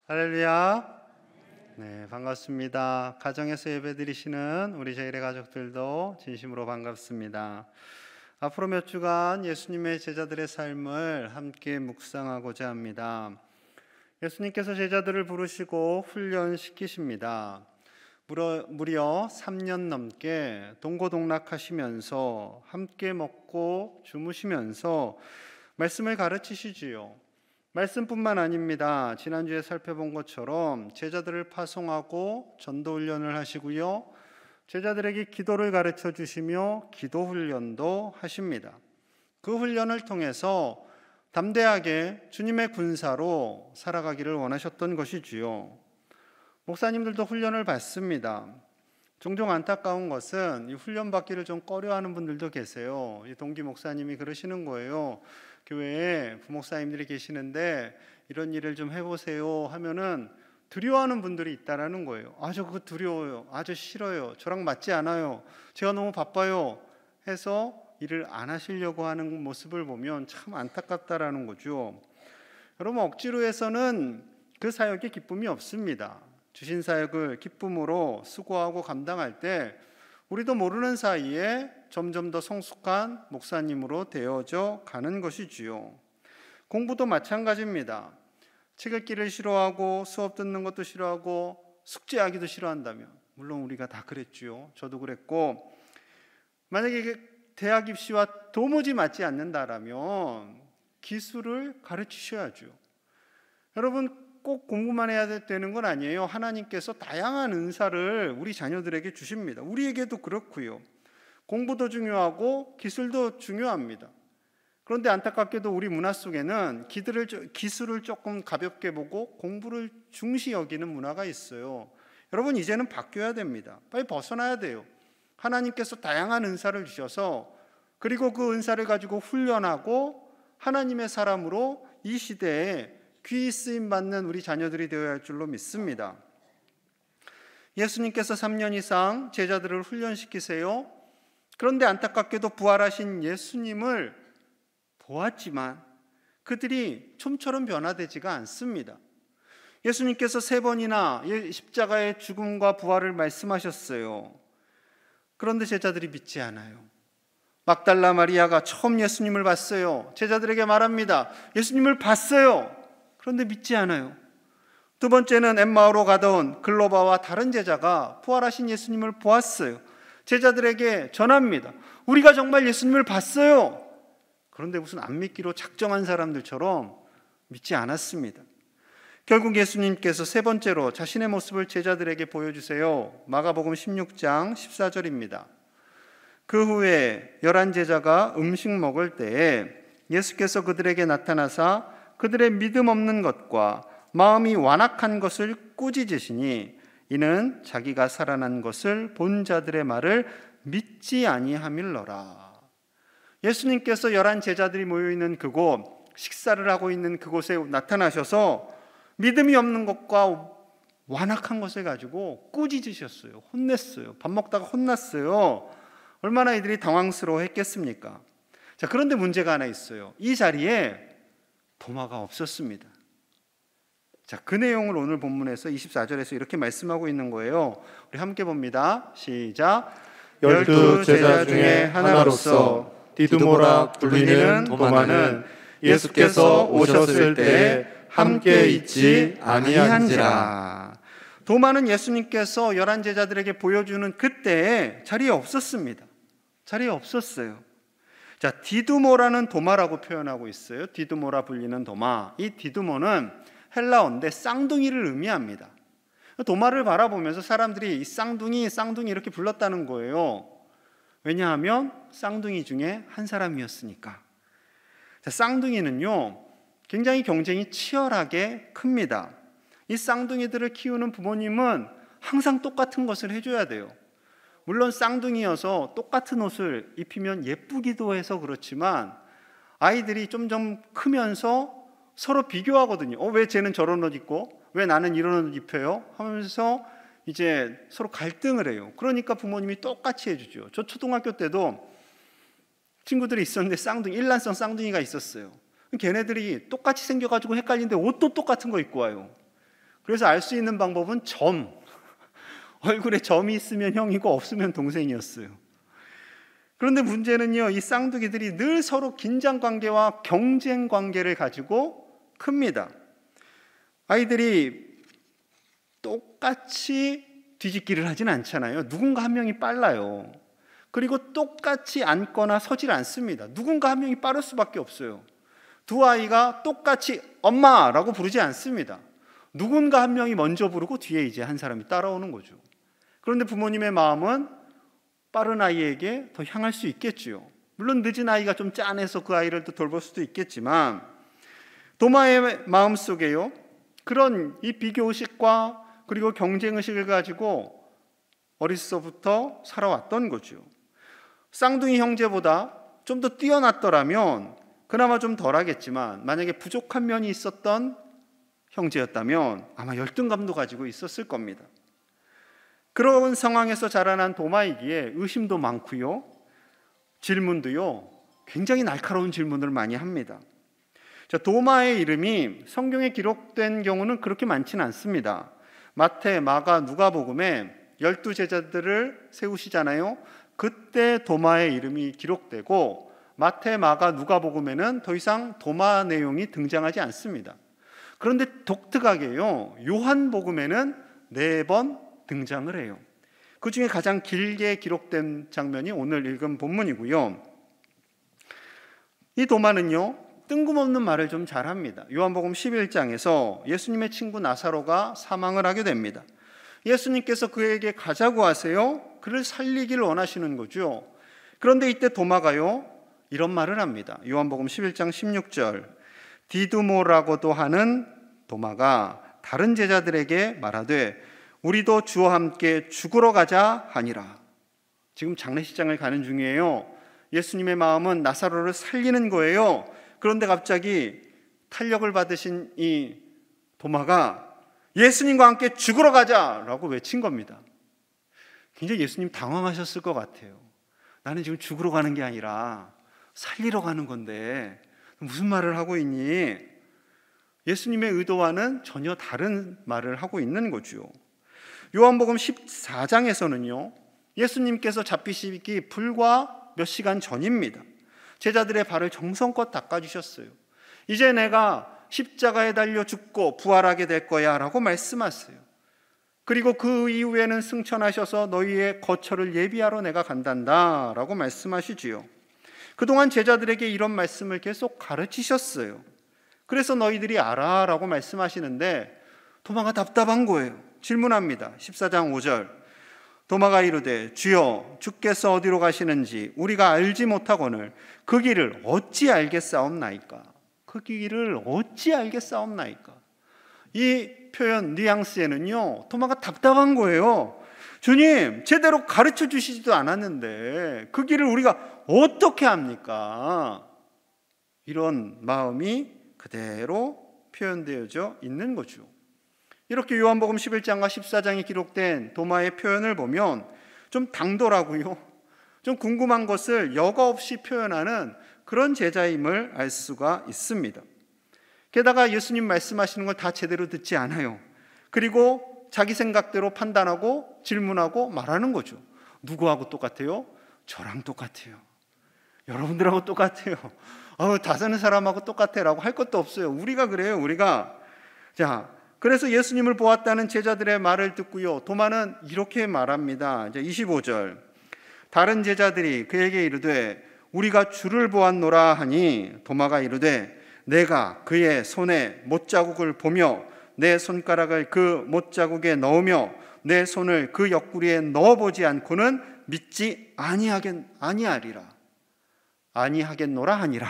할렐루야. 네, 반갑습니다. 가정에서 예배드리시는 우리 제일의 가족들도 진심으로 반갑습니다. 앞으로 몇 주간 예수님의 제자들의 삶을 함께 묵상하고자 합니다. 예수님께서 제자들을 부르시고 훈련시키십니다. 무려 3년 넘게 동고동락하시면서 함께 먹고 주무시면서 말씀을 가르치시지요. 말씀뿐만 아닙니다. 지난주에 살펴본 것처럼 제자들을 파송하고 전도훈련을 하시고요. 제자들에게 기도를 가르쳐 주시며 기도훈련도 하십니다. 그 훈련을 통해서 담대하게 주님의 군사로 살아가기를 원하셨던 것이지요. 목사님들도 훈련을 받습니다. 종종 안타까운 것은 이 훈련 받기를 좀 꺼려하는 분들도 계세요. 이 동기 목사님이 그러시는 거예요. 교회에 부목사님들이 계시는데 이런 일을 좀 해보세요 하면은 두려워하는 분들이 있다라는 거예요. 저 그거 두려워요. 저 싫어요. 저랑 맞지 않아요. 제가 너무 바빠요. 해서 일을 안 하시려고 하는 모습을 보면 참 안타깝다라는 거죠. 여러분, 억지로 해서는 그 사역에 기쁨이 없습니다. 주신 사역을 기쁨으로 수고하고 감당할 때 우리도 모르는 사이에 점점 더 성숙한 목사님으로 되어져 가는 것이지요. 공부도 마찬가지입니다. 책 읽기를 싫어하고 수업 듣는 것도 싫어하고 숙제하기도 싫어한다면, 물론 우리가 다 그랬지요. 저도 그랬고, 만약에 대학 입시와 도무지 맞지 않는다라면 기술을 가르치셔야죠. 여러분, 꼭 공부만 해야 되는 건 아니에요. 하나님께서 다양한 은사를 우리 자녀들에게 주십니다. 우리에게도 그렇고요. 공부도 중요하고 기술도 중요합니다. 그런데 안타깝게도 우리 문화 속에는 기술을 조금 가볍게 보고 공부를 중시 여기는 문화가 있어요. 여러분, 이제는 바뀌어야 됩니다. 빨리 벗어나야 돼요. 하나님께서 다양한 은사를 주셔서, 그리고 그 은사를 가지고 훈련하고 하나님의 사람으로 이 시대에 귀히 쓰임 받는 우리 자녀들이 되어야 할 줄로 믿습니다. 예수님께서 3년 이상 제자들을 훈련시키세요. 그런데 안타깝게도 부활하신 예수님을 보았지만 그들이 좀처럼 변화되지가 않습니다. 예수님께서 3번이나 십자가의 죽음과 부활을 말씀하셨어요. 그런데 제자들이 믿지 않아요. 막달라 마리아가 처음 예수님을 봤어요. 제자들에게 말합니다. 예수님을 봤어요. 그런데 믿지 않아요. 두 번째는 엠마오로 가던 글로바와 다른 제자가 부활하신 예수님을 보았어요. 제자들에게 전합니다. 우리가 정말 예수님을 봤어요. 그런데 무슨 안 믿기로 작정한 사람들처럼 믿지 않았습니다. 결국 예수님께서 3번째로 자신의 모습을 제자들에게 보여주세요. 마가복음 16장 14절입니다. 그 후에 11제자가 음식 먹을 때에 예수께서 그들에게 나타나사 그들의 믿음 없는 것과 마음이 완악한 것을 꾸짖으시니 이는 자기가 살아난 것을 본 자들의 말을 믿지 아니함일러라. 예수님께서 11제자들이 모여있는 그곳, 식사를 하고 있는 그곳에 나타나셔서 믿음이 없는 것과 완악한 것을 가지고 꾸짖으셨어요. 혼냈어요. 밥 먹다가 혼났어요. 얼마나 이들이 당황스러워 했겠습니까? 자, 그런데 문제가 하나 있어요. 이 자리에 도마가 없었습니다. 자, 그 내용을 오늘 본문에서 24절에서 이렇게 말씀하고 있는 거예요. 우리 함께 봅니다. 시작. 12제자 중에 하나로서 디두모라 불리는 도마는 예수께서 오셨을 때에 함께 있지 아니한지라. 도마는 예수님께서 11제자들에게 보여주는 그때에 자리에 없었습니다. 자리에 없었어요. 자, 디두모라는 도마라고 표현하고 있어요. 디두모라 불리는 도마. 이 디두모는 헬라어인데 쌍둥이를 의미합니다. 도마를 바라보면서 사람들이 이 쌍둥이 이렇게 불렀다는 거예요. 왜냐하면 쌍둥이 중에 한 사람이었으니까. 자, 쌍둥이는요, 굉장히 경쟁이 치열하게 큽니다. 이 쌍둥이들을 키우는 부모님은 항상 똑같은 것을 해줘야 돼요. 물론 쌍둥이여서 똑같은 옷을 입히면 예쁘기도 해서 그렇지만 아이들이 점점 크면서 서로 비교하거든요. 왜 쟤는 저런 옷 입고 왜 나는 이런 옷 입혀요? 하면서 이제 서로 갈등을 해요. 그러니까 부모님이 똑같이 해주죠. 저 초등학교 때도 친구들이 있었는데 일란성 쌍둥이가 있었어요. 걔네들이 똑같이 생겨가지고 헷갈리는데 옷도 똑같은 거 입고 와요. 그래서 알 수 있는 방법은 얼굴에 점이 있으면 형이고 없으면 동생이었어요. 그런데 문제는요, 이 쌍둥이들이 늘 서로 긴장 관계와 경쟁 관계를 가지고 큽니다. 아이들이 똑같이 뒤집기를 하진 않잖아요. 누군가 한 명이 빨라요. 그리고 똑같이 앉거나 서질 않습니다. 누군가 한 명이 빠를 수밖에 없어요. 두 아이가 똑같이 엄마라고 부르지 않습니다. 누군가 한 명이 먼저 부르고 뒤에 이제 한 사람이 따라오는 거죠. 그런데 부모님의 마음은 빠른 아이에게 더 향할 수 있겠지요. 물론 늦은 아이가 좀 짠해서 그 아이를 또 돌볼 수도 있겠지만, 도마의 마음속에요, 그런 이 비교의식과 그리고 경쟁의식을 가지고 어리서부터 살아왔던 거죠. 쌍둥이 형제보다 좀 더 뛰어났더라면 그나마 좀 덜하겠지만, 만약에 부족한 면이 있었던 형제였다면 아마 열등감도 가지고 있었을 겁니다. 그런 상황에서 자라난 도마이기에 의심도 많고요, 질문도요, 굉장히 날카로운 질문을 많이 합니다. 자, 도마의 이름이 성경에 기록된 경우는 그렇게 많지는 않습니다. 마태, 마가, 누가복음에 12제자들을 세우시잖아요. 그때 도마의 이름이 기록되고, 마태, 마가, 누가복음에는 더 이상 도마 내용이 등장하지 않습니다. 그런데 독특하게요, 요한복음에는 4번 등장을 해요. 그 중에 가장 길게 기록된 장면이 오늘 읽은 본문이고요. 이 도마는요, 뜬금없는 말을 좀 잘합니다. 요한복음 11장에서 예수님의 친구 나사로가 사망을 하게 됩니다. 예수님께서 그에게 가자고 하세요. 그를 살리기를 원하시는 거죠. 그런데 이때 도마가요, 이런 말을 합니다. 요한복음 11장 16절, 디두모라고도 하는 도마가 다른 제자들에게 말하되 우리도 주와 함께 죽으러 가자 하니라. 지금 장례식장을 가는 중이에요. 예수님의 마음은 나사로를 살리는 거예요. 그런데 갑자기 탄력을 받으신 이 도마가 예수님과 함께 죽으러 가자라고 외친 겁니다. 굉장히 예수님 당황하셨을 것 같아요. 나는 지금 죽으러 가는 게 아니라 살리러 가는 건데 무슨 말을 하고 있니? 예수님의 의도와는 전혀 다른 말을 하고 있는 거죠. 요한복음 14장에서는요, 예수님께서 잡히시기 불과 몇 시간 전입니다. 제자들의 발을 정성껏 닦아주셨어요. 이제 내가 십자가에 달려 죽고 부활하게 될 거야 라고 말씀하세요. 그리고 그 이후에는 승천하셔서 너희의 거처를 예비하러 내가 간단다 라고 말씀하시지요. 그동안 제자들에게 이런 말씀을 계속 가르치셨어요. 그래서 너희들이 알아 라고 말씀하시는데 도마가 답답한 거예요. 질문합니다. 14장 5절, 도마가 이르되 주여 주께서 어디로 가시는지 우리가 알지 못하거늘 그 길을 어찌 알겠사옵나이까. 그 길을 어찌 알겠사옵나이까. 이 표현 뉘앙스에는요, 도마가 답답한 거예요. 주님, 제대로 가르쳐 주시지도 않았는데 그 길을 우리가 어떻게 합니까? 이런 마음이 그대로 표현되어져 있는 거죠. 이렇게 요한복음 11장과 14장에 기록된 도마의 표현을 보면 좀 당돌하고요, 좀 궁금한 것을 여과 없이 표현하는 그런 제자임을 알 수가 있습니다. 게다가 예수님 말씀하시는 걸 다 제대로 듣지 않아요. 그리고 자기 생각대로 판단하고 질문하고 말하는 거죠. 누구하고 똑같아요? 저랑 똑같아요. 여러분들하고 똑같아요. 다 사는 사람하고 똑같아라고 할 것도 없어요. 우리가 그래요, 우리가. 자, 그래서 예수님을 보았다는 제자들의 말을 듣고요, 도마는 이렇게 말합니다. 이제 25절, 다른 제자들이 그에게 이르되 우리가 주를 보았노라 하니 도마가 이르되 내가 그의 손에 못자국을 보며 내 손가락을 그 못자국에 넣으며 내 손을 그 옆구리에 넣어보지 않고는 믿지 아니하리라. 아니하겠노라 하니라.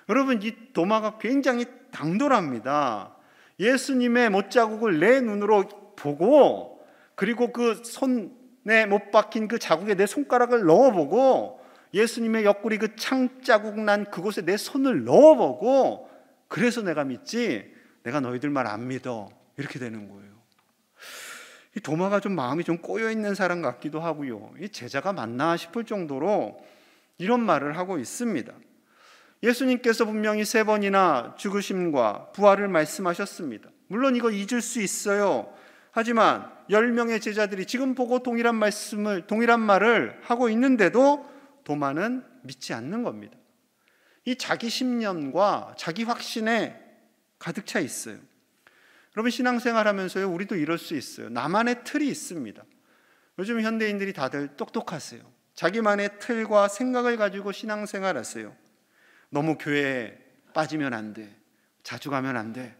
여러분, 이 도마가 굉장히 당돌합니다. 예수님의 못자국을 내 눈으로 보고, 그리고 그 손에 못 박힌 그 자국에 내 손가락을 넣어보고, 예수님의 옆구리 그 창자국 난 그곳에 내 손을 넣어보고, 그래서 내가 믿지 내가 너희들 말 안 믿어, 이렇게 되는 거예요. 이 도마가 좀 마음이 좀 꼬여있는 사람 같기도 하고요, 이 제자가 맞나 싶을 정도로 이런 말을 하고 있습니다. 예수님께서 분명히 3번이나 죽으심과 부활을 말씀하셨습니다. 물론 이거 잊을 수 있어요. 하지만 10명의 제자들이 지금 보고 동일한 말을 하고 있는데도 도마는 믿지 않는 겁니다. 이 자기 신념과 자기 확신에 가득 차 있어요. 여러분, 신앙생활 하면서요, 우리도 이럴 수 있어요. 나만의 틀이 있습니다. 요즘 현대인들이 다들 똑똑하세요. 자기만의 틀과 생각을 가지고 신앙생활 하세요. 너무 교회에 빠지면 안 돼. 자주 가면 안 돼.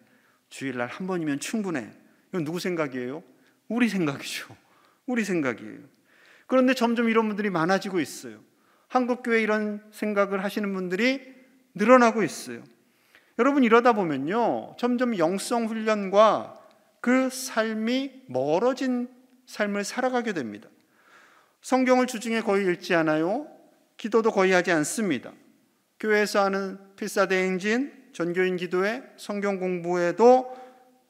주일날 한 번이면 충분해. 이건 누구 생각이에요? 우리 생각이죠. 우리 생각이에요. 그런데 점점 이런 분들이 많아지고 있어요. 한국교회 이런 생각을 하시는 분들이 늘어나고 있어요. 여러분, 이러다 보면요, 점점 영성 훈련과 그 삶이 멀어진 삶을 살아가게 됩니다. 성경을 주중에 거의 읽지 않아요. 기도도 거의 하지 않습니다. 교회에서 하는 필사대행진, 전교인 기도회, 성경 공부에도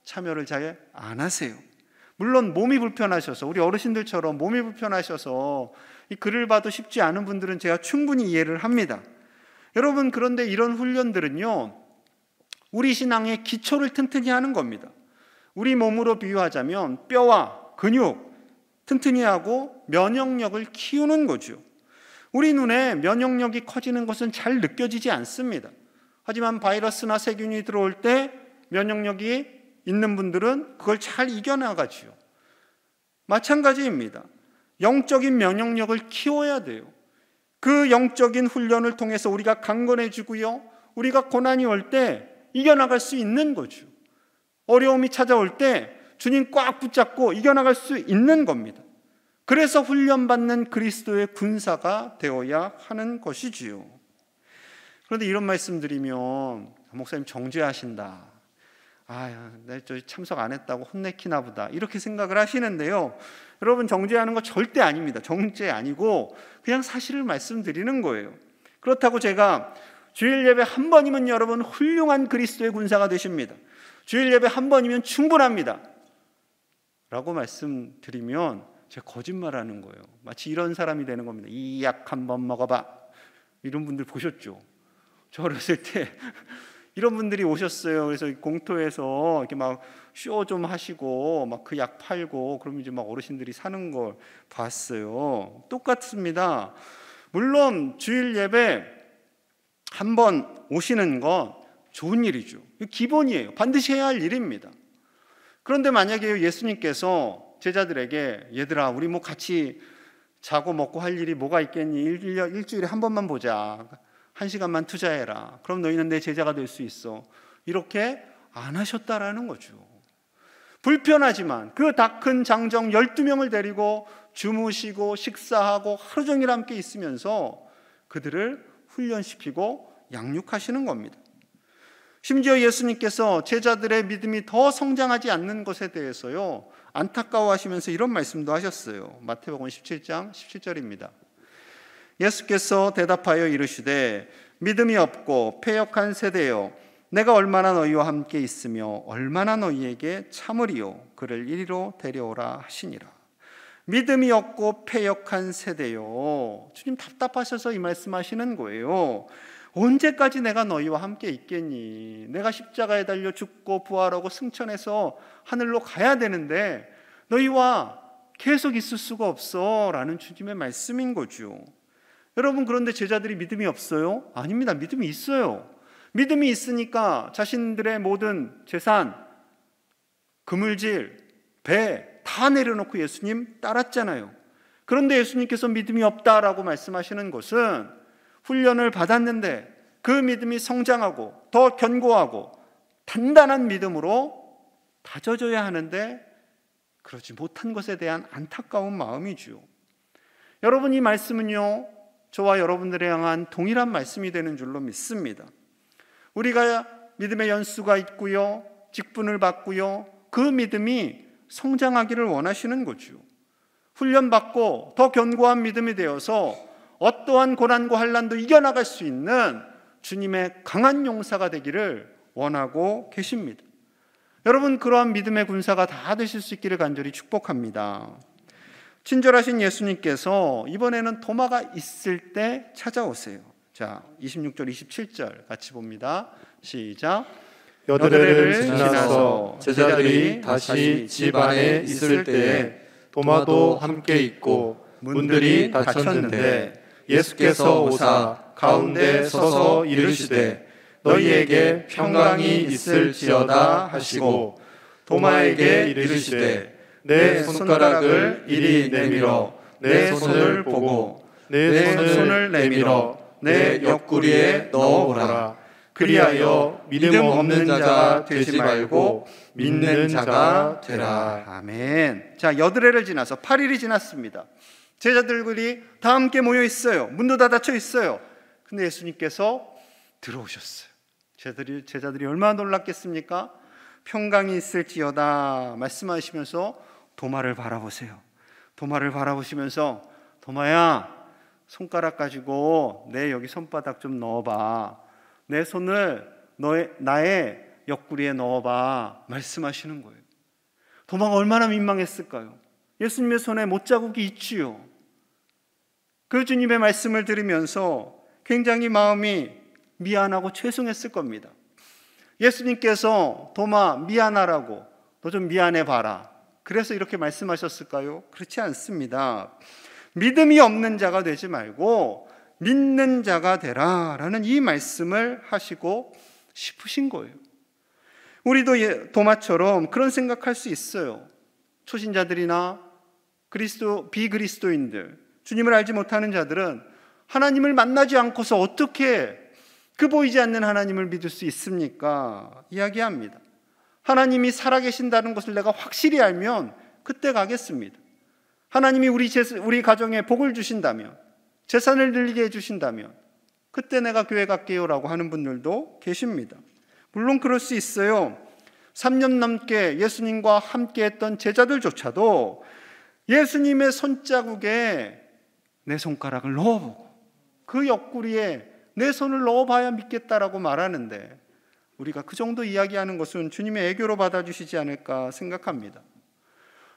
참여를 잘 안 하세요. 물론 몸이 불편하셔서, 우리 어르신들처럼 몸이 불편하셔서 이 글을 봐도 쉽지 않은 분들은 제가 충분히 이해를 합니다. 여러분, 그런데 이런 훈련들은요, 우리 신앙의 기초를 튼튼히 하는 겁니다. 우리 몸으로 비유하자면 뼈와 근육 튼튼히 하고 면역력을 키우는 거죠. 우리 눈에 면역력이 커지는 것은 잘 느껴지지 않습니다. 하지만 바이러스나 세균이 들어올 때 면역력이 있는 분들은 그걸 잘 이겨나가지요. 마찬가지입니다. 영적인 면역력을 키워야 돼요. 그 영적인 훈련을 통해서 우리가 강건해지고요, 우리가 고난이 올 때 이겨나갈 수 있는 거죠. 어려움이 찾아올 때 주님 꽉 붙잡고 이겨나갈 수 있는 겁니다. 그래서 훈련받는 그리스도의 군사가 되어야 하는 것이지요. 그런데 이런 말씀 드리면 목사님 정죄하신다. 내가 참석 안 했다고 혼내키나 보다, 이렇게 생각을 하시는데요. 여러분, 정죄하는 거 절대 아닙니다. 정죄 아니고 그냥 사실을 말씀드리는 거예요. 그렇다고 제가 주일 예배 한 번이면 여러분 훌륭한 그리스도의 군사가 되십니다, 주일 예배 한 번이면 충분합니다 라고 말씀드리면 제가 거짓말하는 거예요. 마치 이런 사람이 되는 겁니다. 이 약 한 번 먹어봐. 이런 분들 보셨죠? 저 어렸을 때 이런 분들이 오셨어요. 그래서 공터에서 이렇게 막 쇼 좀 하시고 막 그 약 팔고, 그러면 이제 막 어르신들이 사는 걸 봤어요. 똑같습니다. 물론 주일 예배 한 번 오시는 건 좋은 일이죠. 기본이에요. 반드시 해야 할 일입니다. 그런데 만약에 예수님께서 제자들에게, 얘들아, 우리 뭐 같이 자고 먹고 할 일이 뭐가 있겠니? 일주일에 한 번만 보자. 1시간만 투자해라. 그럼 너희는 내 제자가 될 수 있어. 이렇게 안 하셨다라는 거죠. 불편하지만 그 다 큰 장정 12명을 데리고 주무시고 식사하고 하루 종일 함께 있으면서 그들을 훈련시키고 양육하시는 겁니다. 심지어 예수님께서 제자들의 믿음이 더 성장하지 않는 것에 대해서요, 안타까워하시면서 이런 말씀도 하셨어요. 마태복음 17장 17절입니다. 예수께서 대답하여 이르시되 믿음이 없고 패역한 세대여, 내가 얼마나 너희와 함께 있으며 얼마나 너희에게 참으리요, 그를 이리로 데려오라 하시니라. 믿음이 없고 패역한 세대요. 주님 답답하셔서 이 말씀하시는 거예요. 언제까지 내가 너희와 함께 있겠니? 내가 십자가에 달려 죽고 부활하고 승천해서 하늘로 가야 되는데 너희와 계속 있을 수가 없어 라는 주님의 말씀인 거죠. 여러분, 그런데 제자들이 믿음이 없어요? 아닙니다. 믿음이 있어요. 믿음이 있으니까 자신들의 모든 재산, 그물질, 배 다 내려놓고 예수님 따랐잖아요. 그런데 예수님께서 믿음이 없다라고 말씀하시는 것은 훈련을 받았는데 그 믿음이 성장하고 더 견고하고 단단한 믿음으로 다져져야 하는데 그러지 못한 것에 대한 안타까운 마음이죠. 여러분, 이 말씀은요, 저와 여러분들에 향한 동일한 말씀이 되는 줄로 믿습니다. 우리가 믿음의 연수가 있고요, 직분을 받고요, 그 믿음이 성장하기를 원하시는 거죠. 훈련받고 더 견고한 믿음이 되어서 어떠한 고난과 환난도 이겨나갈 수 있는 주님의 강한 용사가 되기를 원하고 계십니다. 여러분, 그러한 믿음의 군사가 다 되실 수 있기를 간절히 축복합니다. 친절하신 예수님께서 이번에는 도마가 있을 때 찾아오세요. 자, 26절 27절 같이 봅니다. 시작. 여드레를 지나서 제자들이 다시 집 안에 있을 때에 도마도 함께 있고 문들이 닫혔는데 예수께서 오사 가운데 서서 이르시되 너희에게 평강이 있을지어다 하시고 도마에게 이르시되 내 손가락을 이리 내밀어 내 손을 보고 내 손을 내밀어 내 옆구리에 넣어보라. 그리하여 믿음 없는 자가 되지 말고 믿는 자가 되라. 아멘. 자, 여드레를 지나서 8일이 지났습니다. 제자들이 다 함께 모여 있어요. 문도 다 닫혀 있어요. 근데 예수님께서 들어오셨어요. 제자들이 얼마나 놀랐겠습니까? 평강이 있을지어다 말씀하시면서 도마를 바라보세요. 도마를 바라보시면서 도마야, 손가락 가지고 내 여기 손바닥 좀 넣어봐. 내 손을 나의 옆구리에 넣어봐 말씀하시는 거예요. 도마가 얼마나 민망했을까요? 예수님의 손에 못자국이 있지요. 그 주님의 말씀을 들으면서 굉장히 마음이 미안하고 죄송했을 겁니다. 예수님께서 도마 미안하라고 너 좀 미안해 봐라. 그래서 이렇게 말씀하셨을까요? 그렇지 않습니다. 믿음이 없는 자가 되지 말고 믿는 자가 되라라는 이 말씀을 하시고 싶으신 거예요. 우리도 도마처럼 그런 생각할 수 있어요. 초신자들이나 비그리스도인들, 주님을 알지 못하는 자들은 하나님을 만나지 않고서 어떻게 그 보이지 않는 하나님을 믿을 수 있습니까? 이야기합니다. 하나님이 살아계신다는 것을 내가 확실히 알면 그때 가겠습니다. 하나님이 우리 가정에 복을 주신다면, 재산을 늘리게 해주신다면 그때 내가 교회 갈게요라고 하는 분들도 계십니다. 물론 그럴 수 있어요. 3년 넘게 예수님과 함께했던 제자들조차도 예수님의 손자국에 내 손가락을 넣어보고 그 옆구리에 내 손을 넣어봐야 믿겠다라고 말하는데, 우리가 그 정도 이야기하는 것은 주님의 애교로 받아주시지 않을까 생각합니다.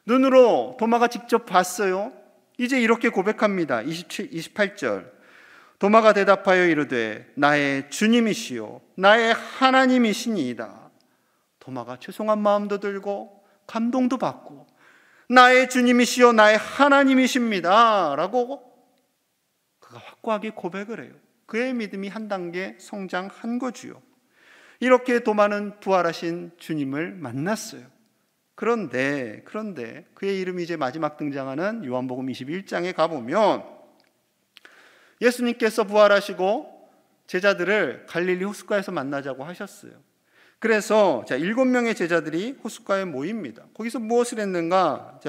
눈으로 도마가 직접 봤어요. 이제 이렇게 고백합니다. 28절. 도마가 대답하여 이르되 나의 주님이시요 나의 하나님이시니이다. 도마가 죄송한 마음도 들고 감동도 받고 나의 주님이시요 나의 하나님이십니다 라고 그가 확고하게 고백을 해요. 그의 믿음이 한 단계 성장한 거지요. 이렇게 도마는 부활하신 주님을 만났어요. 그런데 그의 이름이 이제 마지막 등장하는 요한복음 21장에 가보면 예수님께서 부활하시고 제자들을 갈릴리 호숫가에서 만나자고 하셨어요. 그래서 7명의 제자들이 호숫가에 모입니다. 거기서 무엇을 했는가?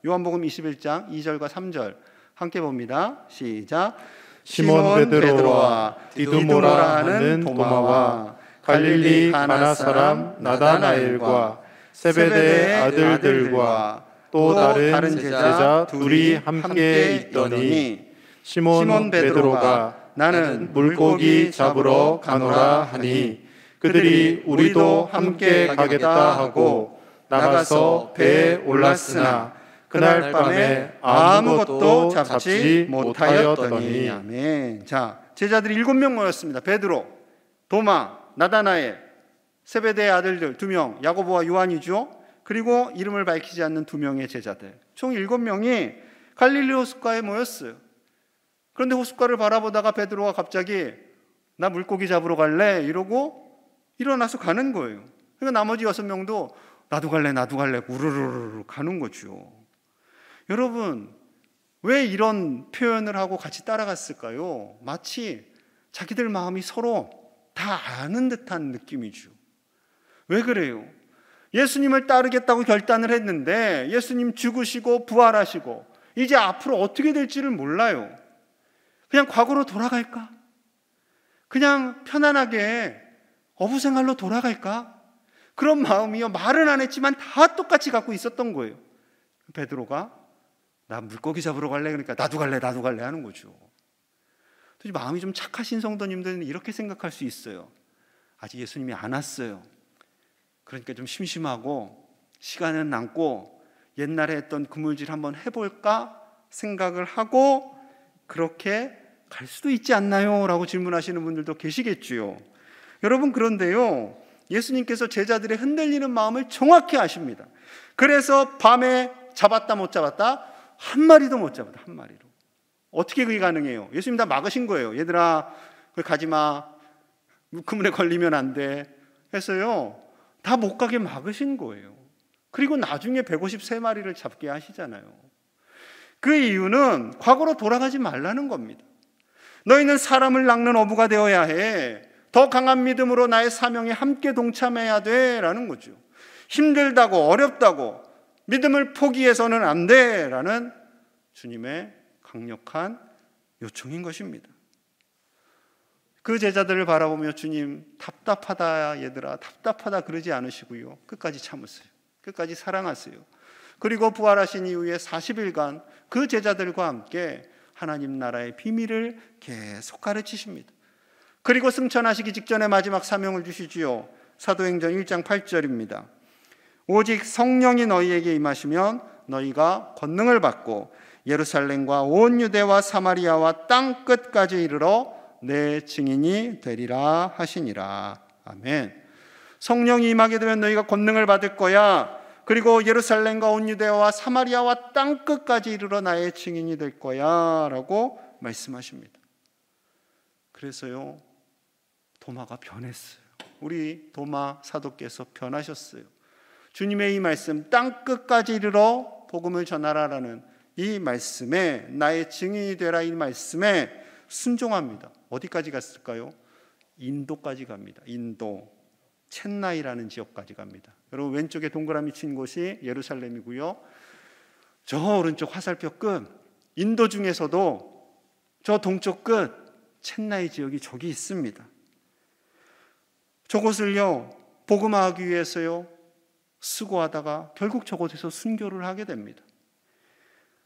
요한복음 21장 2절과 3절 함께 봅니다. 시작. 시몬 베드로와 디두모라 하는 도마와 갈릴리 가나 사람 나다나엘과 세베대의 아들들과 또 다른 제자 둘이 함께 있더니 시몬 베드로가 나는 물고기 잡으러 가노라 하니 그들이 우리도 함께 가겠다 하고 나가서 배에 올랐으나 그날 밤에 아무것도 잡지 못하였더니. 아멘. 자, 제자들이 7명 모였습니다. 베드로, 도마, 나다나엘, 세베대의 아들들 2명, 야고보와 요한이죠. 그리고 이름을 밝히지 않는 2명의 제자들, 총 7명이 갈릴리 호숫가에 모였어요. 그런데 호숫가를 바라보다가 베드로가 갑자기 나 물고기 잡으러 갈래 이러고 일어나서 가는 거예요. 그러니까 나머지 6명도 나도 갈래 우르르르 가는 거죠. 여러분, 왜 이런 표현을 하고 같이 따라갔을까요? 마치 자기들 마음이 서로 다 아는 듯한 느낌이죠. 왜 그래요? 예수님을 따르겠다고 결단을 했는데 예수님 죽으시고 부활하시고 이제 앞으로 어떻게 될지를 몰라요. 그냥 과거로 돌아갈까? 그냥 편안하게 어부생활로 돌아갈까? 그런 마음이요, 말은 안 했지만 다 똑같이 갖고 있었던 거예요. 베드로가 나 물고기 잡으러 갈래? 그러니까 나도 갈래 하는 거죠. 마음이 좀 착하신 성도님들은 이렇게 생각할 수 있어요. 아직 예수님이 안 왔어요. 그러니까 좀 심심하고 시간은 남고 옛날에 했던 그물질 한번 해볼까 생각을 하고 그렇게 갈 수도 있지 않나요? 라고 질문하시는 분들도 계시겠지요. 여러분, 그런데요, 예수님께서 제자들의 흔들리는 마음을 정확히 아십니다. 그래서 밤에 잡았다 못 잡았다? 한 마리도 못 잡았다. 한 마리로. 어떻게 그게 가능해요? 예수님 다 막으신 거예요. 얘들아, 거기 가지 마. 그물에 걸리면 안 돼. 해서요, 다 못 가게 막으신 거예요. 그리고 나중에 153마리를 잡게 하시잖아요. 그 이유는 과거로 돌아가지 말라는 겁니다. 너희는 사람을 낚는 어부가 되어야 해. 더 강한 믿음으로 나의 사명에 함께 동참해야 돼 라는 거죠. 힘들다고 어렵다고 믿음을 포기해서는 안 돼 라는 주님의 강력한 요청인 것입니다. 그 제자들을 바라보며 주님, 답답하다 얘들아, 답답하다 그러지 않으시고요, 끝까지 참으세요. 끝까지 사랑하세요. 그리고 부활하신 이후에 40일간 그 제자들과 함께 하나님 나라의 비밀을 계속 가르치십니다. 그리고 승천하시기 직전에 마지막 사명을 주시지요. 사도행전 1장 8절입니다. 오직 성령이 너희에게 임하시면 너희가 권능을 받고 예루살렘과 온 유대와 사마리아와 땅 끝까지 이르러 내 증인이 되리라 하시니라. 아멘. 성령이 임하게 되면 너희가 권능을 받을 거야. 그리고 예루살렘과 온 유대와 사마리아와 땅 끝까지 이르러 나의 증인이 될 거야 라고 말씀하십니다. 그래서요, 도마가 변했어요. 우리 도마 사도께서 변하셨어요. 주님의 이 말씀, 땅 끝까지 이르러 복음을 전하라라는 이 말씀에, 나의 증인이 되라 이 말씀에 순종합니다. 어디까지 갔을까요? 인도까지 갑니다. 인도, 첸나이라는 지역까지 갑니다. 여러분, 왼쪽에 동그라미 친 곳이 예루살렘이고요, 저 오른쪽 화살표 끝, 인도 중에서도 저 동쪽 끝 첸나이 지역이 저기 있습니다. 저곳을요, 복음화하기 위해서요 수고하다가 결국 저곳에서 순교를 하게 됩니다.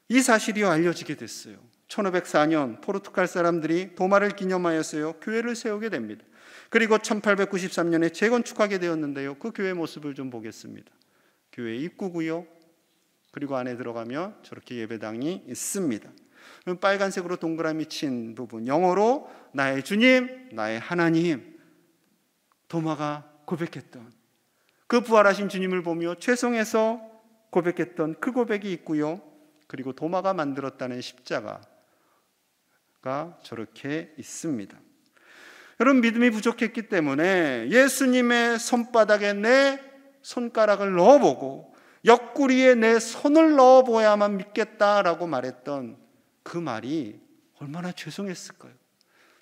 이 사실이 알려지게 됐어요. 1504년 포르투갈 사람들이 도마를 기념하여서요 교회를 세우게 됩니다. 그리고 1893년에 재건축하게 되었는데요, 그 교회 모습을 좀 보겠습니다. 교회 입구고요, 그리고 안에 들어가면 저렇게 예배당이 있습니다. 빨간색으로 동그라미 친 부분, 영어로 나의 주님, 나의 하나님, 도마가 고백했던 그 부활하신 주님을 보며 죄송해서 고백했던 그 고백이 있고요, 그리고 도마가 만들었다는 십자가가 저렇게 있습니다. 여러분, 믿음이 부족했기 때문에 예수님의 손바닥에 내 손가락을 넣어보고 옆구리에 내 손을 넣어보야만 믿겠다라고 말했던 그 말이 얼마나 죄송했을까요?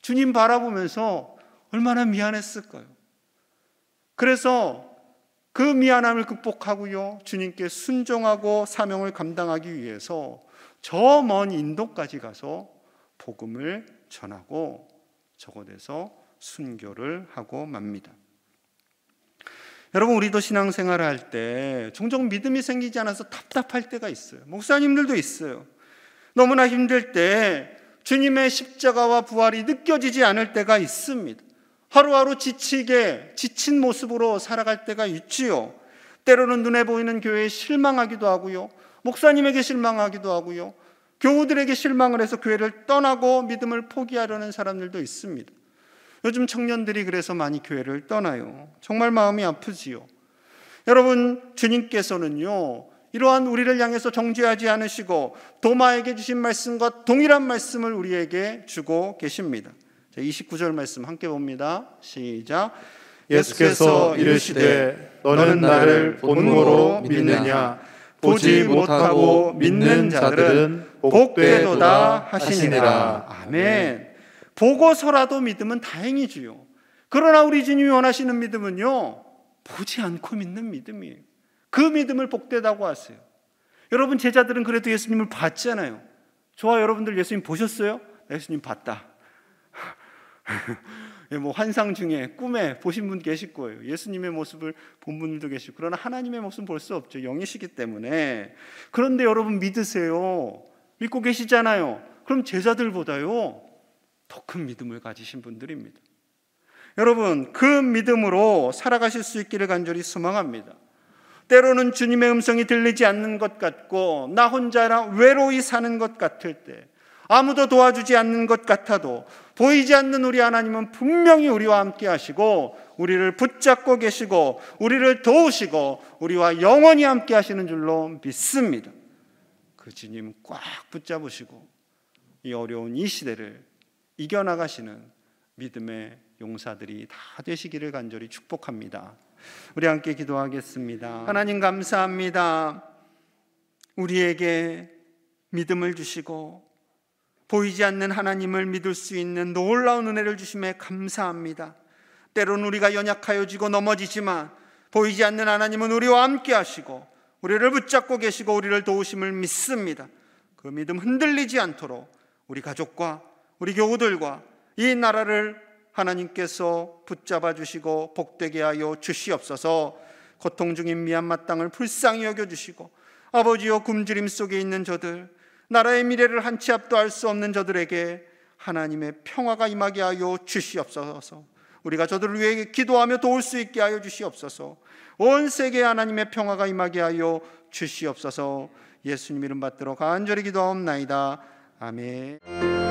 주님 바라보면서 얼마나 미안했을까요? 그래서 그 미안함을 극복하고요, 주님께 순종하고 사명을 감당하기 위해서 저 먼 인도까지 가서 복음을 전하고 저곳에서 순교를 하고 맙니다. 여러분, 우리도 신앙생활을 할 때 종종 믿음이 생기지 않아서 답답할 때가 있어요. 목사님들도 있어요. 너무나 힘들 때 주님의 십자가와 부활이 느껴지지 않을 때가 있습니다. 하루하루 지친 모습으로 살아갈 때가 있지요. 때로는 눈에 보이는 교회에 실망하기도 하고요, 목사님에게 실망하기도 하고요, 교우들에게 실망을 해서 교회를 떠나고 믿음을 포기하려는 사람들도 있습니다. 요즘 청년들이 그래서 많이 교회를 떠나요. 정말 마음이 아프지요. 여러분, 주님께서는요 이러한 우리를 향해서 정죄하지 않으시고 도마에게 주신 말씀과 동일한 말씀을 우리에게 주고 계십니다. 29절 말씀 함께 봅니다. 시작. 예수께서 이르시되 너는 나를 본고로 믿느냐? 보지 못하고 믿는 자들은 복되도다 하시니라. 아멘. 보고서라도 믿으면 다행이지요. 그러나 우리 주님이 원하시는 믿음은요, 보지 않고 믿는 믿음이에요. 그 믿음을 복되다고 하세요. 여러분, 제자들은 그래도 예수님을 봤잖아요. 좋아요. 여러분들 예수님 보셨어요? 예수님 봤다. 뭐 환상 중에 꿈에 보신 분 계실 거예요. 예수님의 모습을 본 분들도 계시고, 그러나 하나님의 모습은 볼 수 없죠. 영이시기 때문에. 그런데 여러분 믿으세요. 믿고 계시잖아요. 그럼 제자들보다요 더 큰 믿음을 가지신 분들입니다. 여러분, 그 믿음으로 살아가실 수 있기를 간절히 소망합니다. 때로는 주님의 음성이 들리지 않는 것 같고 나 혼자라 외로이 사는 것 같을 때, 아무도 도와주지 않는 것 같아도 보이지 않는 우리 하나님은 분명히 우리와 함께 하시고 우리를 붙잡고 계시고 우리를 도우시고 우리와 영원히 함께 하시는 줄로 믿습니다. 그 주님 꽉 붙잡으시고 이 어려운 이 시대를 이겨나가시는 믿음의 용사들이 다 되시기를 간절히 축복합니다. 우리 함께 기도하겠습니다. 하나님 감사합니다. 우리에게 믿음을 주시고 보이지 않는 하나님을 믿을 수 있는 놀라운 은혜를 주심에 감사합니다. 때로는 우리가 연약하여지고 넘어지지만 보이지 않는 하나님은 우리와 함께 하시고 우리를 붙잡고 계시고 우리를 도우심을 믿습니다. 그 믿음 흔들리지 않도록 우리 가족과 우리 교우들과 이 나라를 하나님께서 붙잡아 주시고 복되게 하여 주시옵소서. 고통 중인 미얀마 땅을 불쌍히 여겨주시고 아버지여 굶주림 속에 있는 저들, 나라의 미래를 한 치 앞도 알 수 없는 저들에게 하나님의 평화가 임하게 하여 주시옵소서. 우리가 저들을 위해 기도하며 도울 수 있게 하여 주시옵소서. 온 세계에 하나님의 평화가 임하게 하여 주시옵소서. 예수님 이름 받들어 간절히 기도하옵나이다. 아멘.